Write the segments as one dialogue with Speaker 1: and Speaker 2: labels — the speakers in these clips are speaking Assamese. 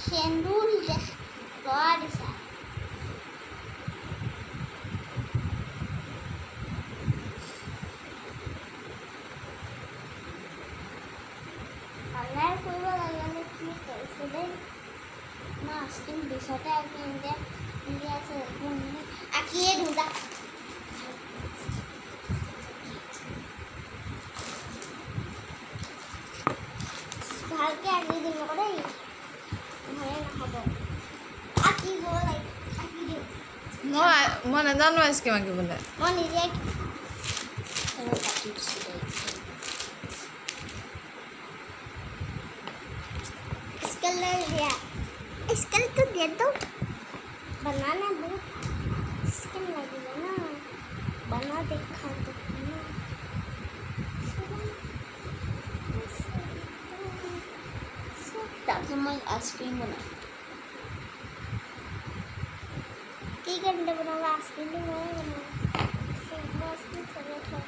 Speaker 1: সেন্দুল লৰা দিছা কালাৰ কৰিব লাগে কি কৰিছে দেই মই স্কিন বিছতে আছে আঁকিয়ে ধুদা ভালকে আঁকি দিম আকৌ দেই নহ'লে নহ'ব আঁকিব লাগে আঁকি দিম
Speaker 2: মই নাজানো আইচক্ৰীম আঁকিবলৈ
Speaker 1: মই নিজে स्केल ले लिया स्केल तो दे दो बनाना बहुत स्केल लगेगा ना बना देखा तो ना तब मैं आइसक्रीम बना की करने बनाऊंगा आइसक्रीम मैं बनाऊंगा आइसक्रीम थोड़ा थोड़ा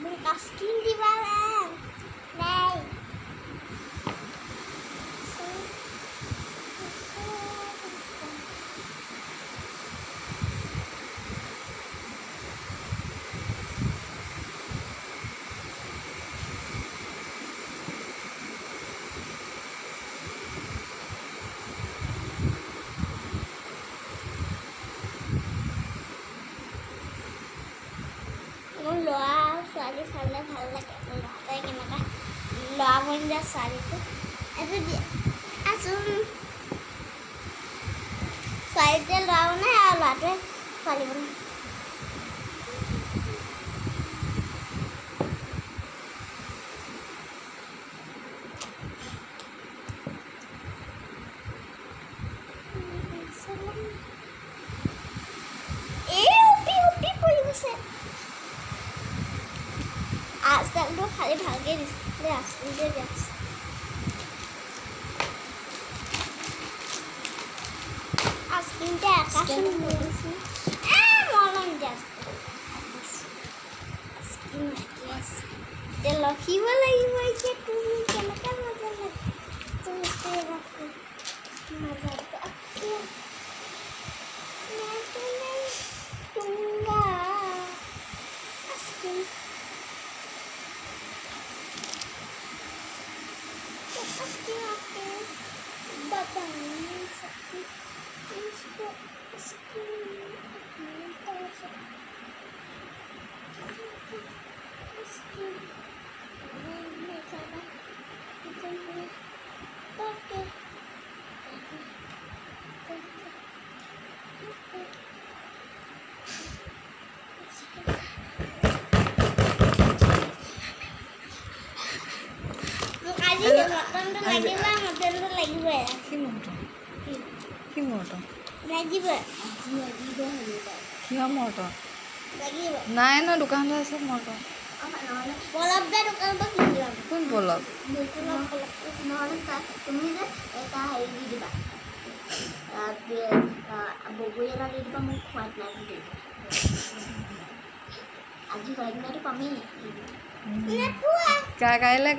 Speaker 1: मैं आइसक्रीम दीवार नहीं ল'ৰা ছোৱালী চালে ভাল লাগে ল'ৰাটোৱে কেনেকুৱা ল'ৰা বনি যায় ছোৱালীটো এইটো ছোৱালীটোৱে ল'ৰা বনায় আৰু ল'ৰাটোৱে ছোৱালী বনায় आजकल खाली भागे दिसले आसले जास्त आस्किन ते आकाशन बोलसी मॉलन जास्त आस्किन केस ते लकी वाला ही वाइचे तुम्ही केला का मजा लग तुम्ही राखो मजा तो अक्के मैं Tunga asking Asking aku batang sakti इसको इसकी इसकी नहीं चला इतने ओके
Speaker 2: নাই ন দোকানতে আছে মটৰ
Speaker 1: পলব দে দোকানৰ পৰা কিনি লম
Speaker 2: কোন পলব
Speaker 1: নহ'লে তুমি যে এটা হেৰি দি দিবা বগৰী এটা দি দিবা মোক খোৱাত নাই বুলি আজি হয়তো পামেই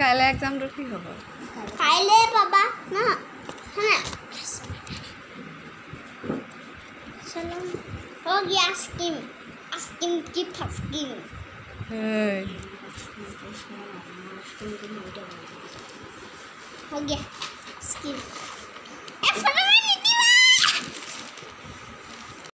Speaker 2: কাইলৈ এক্সামটো কি হ'ব
Speaker 1: কাইলৈ পাবা না হ্যাঁ चलो हो गया स्कीम स्कीम की फस्कीम हो गया स्कीम